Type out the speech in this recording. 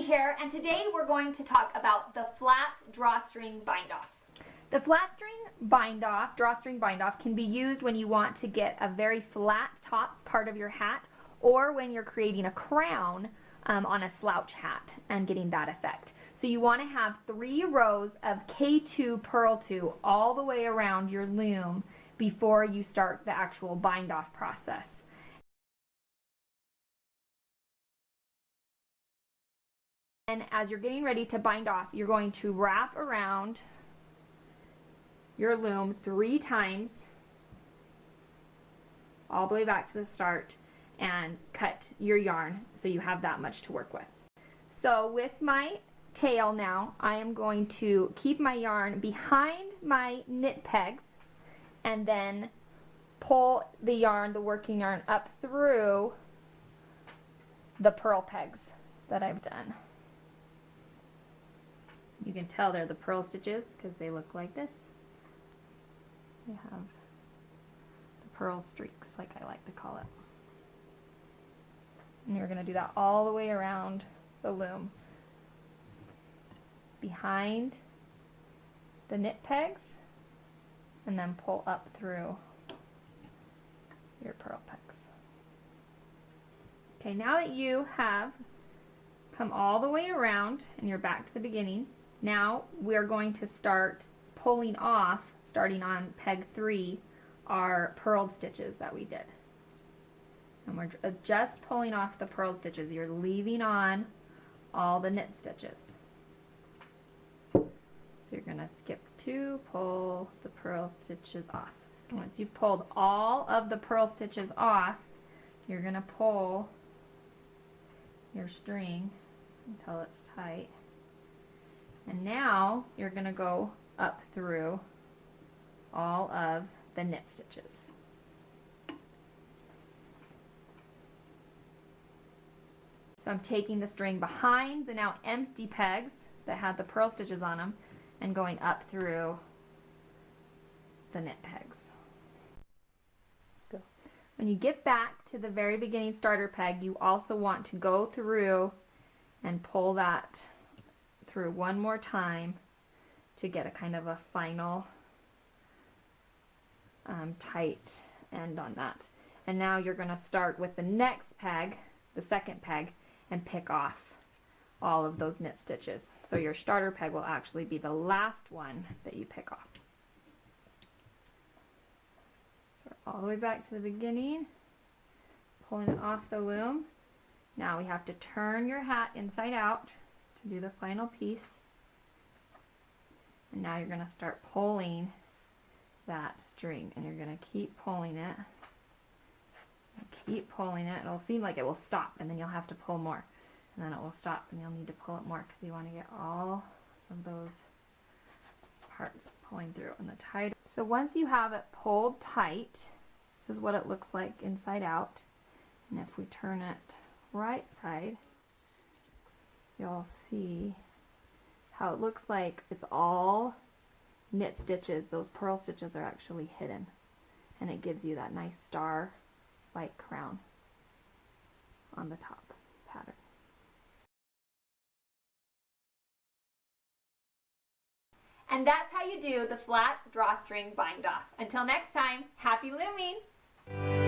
here, and today we're going to talk about the flat drawstring bind-off. The flat string bind-off, drawstring bind-off, can be used when you want to get a very flat top part of your hat, or when you're creating a crown on a slouch hat and getting that effect. So you want to have 3 rows of K2 purl 2 all the way around your loom before you start the actual bind-off process. And as you're getting ready to bind off, you're going to wrap around your loom 3 times all the way back to the start and cut your yarn so you have that much to work with. So with my tail now, I am going to keep my yarn behind my knit pegs and then pull the yarn, the working yarn, up through the purl pegs that I've done. You can tell they're the purl stitches because they look like this. They have the purl streaks, like I like to call it. And you're going to do that all the way around the loom, behind the knit pegs, and then pull up through your purl pegs. Okay, now that you have come all the way around and you're back to the beginning, now we're going to start pulling off, starting on peg 3, our purled stitches that we did. And we're just pulling off the purl stitches. You're leaving on all the knit stitches. So you're going to skip 2, pull the purl stitches off. So once you've pulled all of the purl stitches off, you're going to pull your string until it's tight. And now you're going to go up through all of the knit stitches. So I'm taking the string behind the now empty pegs that had the purl stitches on them and going up through the knit pegs. Go. When you get back to the very beginning starter peg, you also want to go through and pull that through one more time to get a kind of a final tight end on that. And now you're going to start with the next peg, the second peg, and pick off all of those knit stitches. So your starter peg will actually be the last one that you pick off. So all the way back to the beginning, pulling it off the loom. Now we have to turn your hat inside out to do the final piece. And now you're going to start pulling that string, and you're going to keep pulling it. Keep pulling it. It'll seem like it will stop, and then you'll have to pull more. And then it will stop, and you'll need to pull it more because you want to get all of those parts pulling through and the tighter. So once you have it pulled tight, this is what it looks like inside out. And if we turn it right side, you'll see how it looks like it's all knit stitches. Those purl stitches are actually hidden, and it gives you that nice star-like crown on the top pattern. And that's how you do the flat drawstring bind-off. Until next time, happy looming!